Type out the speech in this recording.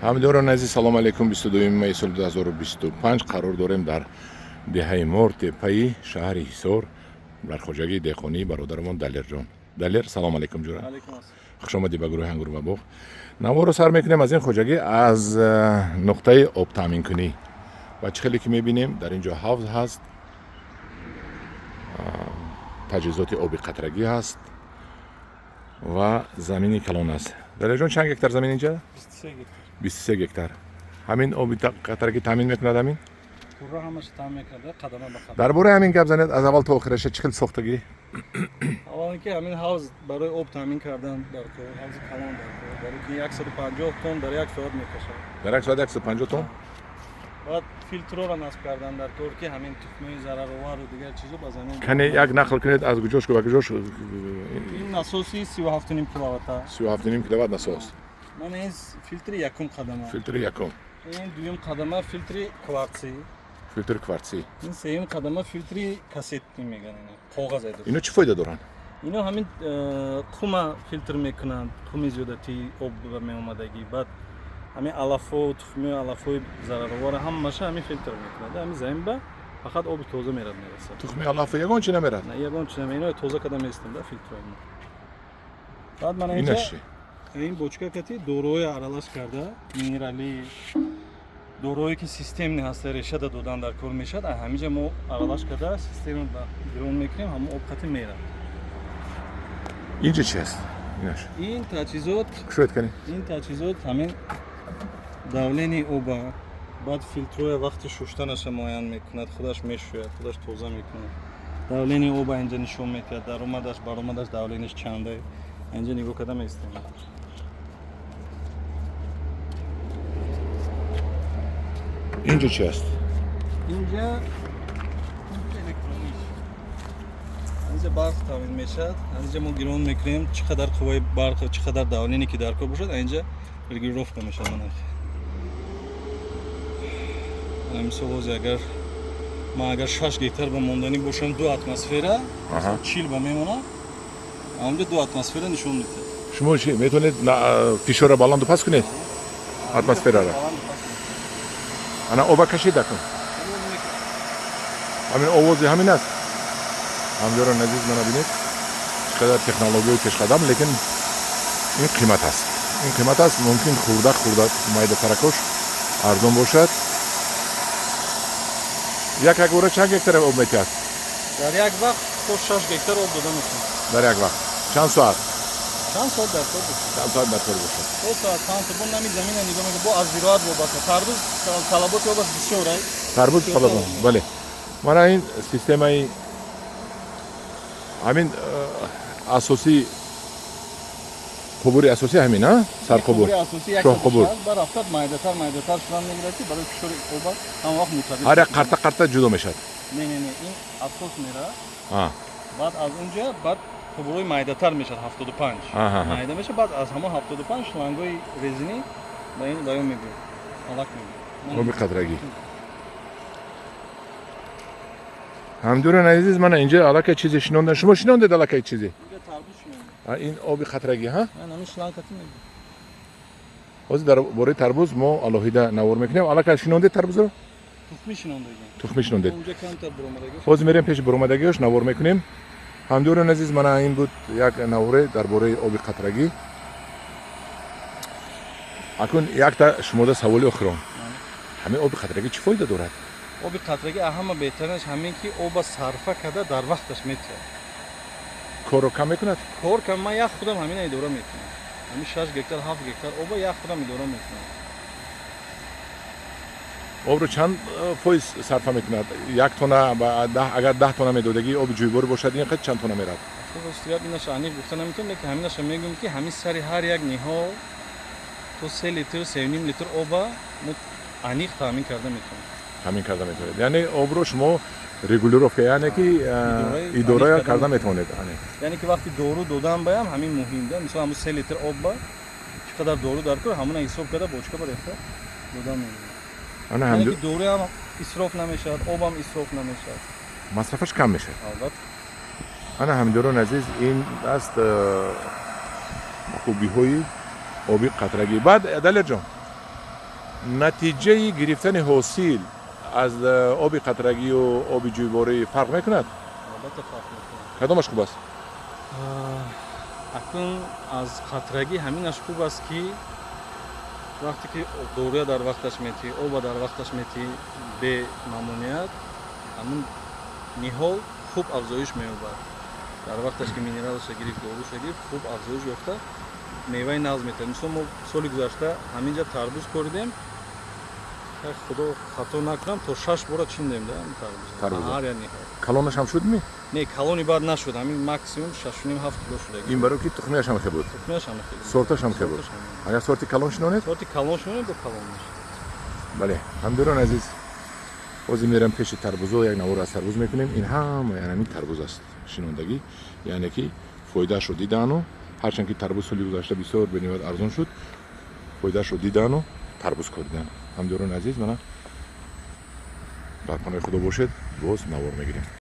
ҳамидорон азиз, салом алейкум. 22 майи соли 2025 қарор дорем дар деҳаи Мор, теппаи шаҳри Ҳисор, дар хоҷагии деҳқонии бародарамон Далерҷон. Далер, салом алейкум ҷура. Хуш омадӣ ба гурӯҳи Ангур ва Боғ. Наворо сар мекунем аз ин хоҷагӣ, аз нуқтаи обтаъминкунӣ. ва чӣ хеле ки мебинем дар ин ҷо ҳавз ҳаст, таҷҳизоти оби қатрагӣ ҳаст ва замини калон аст. Далерҷон, чанд гектар замин инҷа? 23 гектар. 23 гектар. ҳамин оби қатрагӣ таъмин мекунад ҳамин? Пурра ҳамаша таъмин мекарда, қадама ба қадам. дар бораи ҳамин гап занед аз аввал то охираша чӣ хел сохтагӣ? Аввал ки ҳамин ҳавз барои об таъмин кардан дар кор, ҳавзи калон дар кор, барои ки 150 тонн дар 1 соат мекашад. дар 1 соат 150 тонн? баъд филтрро насб кардан дар кор ки ҳамин тухмаи зараровару дигар чизо ба замин. Кане як нақл кунед аз куҷош ба куҷош? Ин насоси 37.5 киловатта. 37.5 киловатт насос. Мана ин филтри якум қадама. Филтри якум. Ин дуюм қадама филтри кварци. Филтри кварци. Ин сеюм қадама филтри кассетти меган ина. Коғаз айдор. Ино чӣ фоида доранд? Ино ҳамин қума филтр мекунанд, қуми зиёдатии об ба меомадагӣ. Баъд ҳамин алафо, тухмиҳои алафои зараровар ҳамаша ҳамин филтр мекунад. Ҳамин замин ба фақат оби тоза мерасад. тухми алафо ягон чӣ намерад? На ягон чиз намерад. Ино тоза када меистем да филтрои мо. Баъд мана Ина чӣ? ин бочка кати дорои аралаш карда, минерали дорои ки системни ҳаста решада додан дар кор мешад, ҳаминҷа мо аралаш карда система ба гирон мекунем, ҳамон об қати мерад. Инҷа чӣ аст? Инаш. Ин таҷҳизот, кушоед канӣ. ин таҷҳизот ҳамин давлени оба, баъд филтроя вақти шуштанаша муайян мекунад, худаш мешӯяд, худаш тоза мекунад. Давлени оба инҷа нишон медиҳад, даромадаш, баромадаш давлениш чанде. Инҷа нигоҳ карда меистемад. Инҷа чӣ аст? Инҷа электрониш. Инҷа барқ таъмин мешавад. Инҷа мо гирон мекунем, чӣ қадар қувваи барқ, чӣ қадар давлене ки дар кор бошад, инҷа регулировка мешавад. Мисол ҳозир агар ман агар 6 гектар ба монданӣ бошам, 2 атмосфера, 40 ба мемонад, ҳамонҷа 2 атмосфера нишон медиҳад. Шумо чӣ метавонед фишорро баланду паст кунед? Атмосфераро. Ана оба кашида кун. ҳамин овози ҳамин аст. ҳамҷорон азиз, мана бинед чӣ қадар технологияи пешқадам, лекин ин қимат аст. Ин қимат аст, мумкин хурда майдатаракош арзон бошад. Як бора чанд гектар об метиҳад? Дар як вақт то 6 гектар об дода мешавад. Дар як вақт. Чанд соат? Чанд соат дар кор бошад? Чанд соат дар кор бошад? 2 соат, 5 соат. Бо нами замина нигоҳ мекунем, бо аз зироат вобаста. Тарбуз талаботи об аст бисёр ай. Тарбуз талабот. Бале. Мана ин системаи ҳамин асосии қубури асосӣ ҳамин, а? Сарқубур. Шоҳқубур. Бар рафтад майдатар шудан мегирад ки барои фишори оба ҳам вақт мутадид. ҳар як қарта ҷудо мешавад. Не, ин асос мерад. Баъд аз унҷа баъд қубурҳои майдатар мешавад 75. Майда мешавад, баъд аз ҳамон 75 шлангҳои резинӣ ба ин ба ён мебиёд. Алак мебиёд. Оби қатрагӣ. ҳамдурон азиз, мана инҷа аллакай чизе шинондан. Шумо шинондед аллакай чизе? Инҷа тарбуз шинонда. Ин оби қатрагӣ, ҳа? Ҳамин шланг кати мебиёд. ҳозир дар бораи тарбуз мо алоҳида навор мекунем. Аллакай шинондед тарбузро? Тухми шинондагӣ. Тухми шинондед. Унҷа камтар буромадагӣ. ҳозир мерем пеши буромадагиаш навор мекунем. ҳамдурон азиз, мана ин буд як наворе дар бораи оби қатрагӣ. акун якта шумода саволи охирон. ҳамин оби қатрагӣ чӣ фоида дорад? оби қатрагӣ ҳама беҳтаринаш ҳамин ки оба сарфа карда дар вақташ метиҳад. корро кам мекунад? Кор кам, ман як худам ҳамина идора мекунам. Ҳамин 6 гектар 7 гектар оба як худам идора мекунам. обро чанд фоиз сарфа мекунад? 1 тонна ба 10, агар 10 тонна медодагӣ оби ҷӯйбор бошад, ин қад чанд тонна мерад? Хостигар инаша аниқ гуфта наметавонам, лекин ҳаминаша мегӯям ки ҳамин сари ҳар як ниҳол то 3 литр, 3.5 литр оба мо аниқ таъмин карда метавонем. ҳамин карда метавонед. Яъне обро шумо регулировка, яъне ки идора карда метавонед. Яъне ки вақти дору додан баям ҳамин муҳим да. Мисол ҳамун 3 литр об ба чӣ қадар дору дар кор, ҳамона ҳисоб карда бочка ба рехта додан мегӯям. яъне ки доруям исроф намешавад, обам исроф намешавад. Масрафаш кам мешавад. Албатта. ана ҳамидорон азиз, ин аст хубиҳои оби қатрагӣ. Баъд Далерҷон, натиҷаи гирифтани ҳосил аз оби қатрагӣ ва оби ҷӯйборӣ фарқ мекунад? албатта фарқ мекунад. Кадомаш хуб аст? акун аз қатрагӣ ҳаминаш хуб аст ки вақте ки дорӯя дар вақташ метиҳӣ, оба дар вақташ метиҳӣ бе мамнуният, ҳамин ниҳол хуб афзоиш меёбад. дар вақташ ки минералаша гирифт, дорӯша гирифт, хуб афзоиш ёфта меваи нағз метавад. Мисол мо соли гузашта ҳаминҷа тарбуз коридем, худо хато накунам, то 6 бора чиндем да тарбуз. Ҳар як ниҳол. Калонаш ҳам шуд ми? Не, калони баъд нашуд, ҳамин максимум 6.5-7 кило шуда. Ин барои ки тухмияш ҳам хебуд. Тухмияш ҳам хеле. Сорташ ҳам хебуд. Ая сорти калон шинонед? Сорти калон шинонед бо калон мешавад. бале, ҳамдиёрон азиз, ҳозир мерам пеши тарбузо, як навор аз тарбуз мекунем. Ин ҳама ҳамин тарбуз аст шинондагӣ, яъне ки фоидаашро дидаану, ҳарчанд ки тарбуз соли гузашта бисёр бениҳоят арзон шуд, фоидаашро дидаану тарбуз коридан. ҳамдиёрон азиз, мана бар паноҳи худо бошед, боз навор мегирем.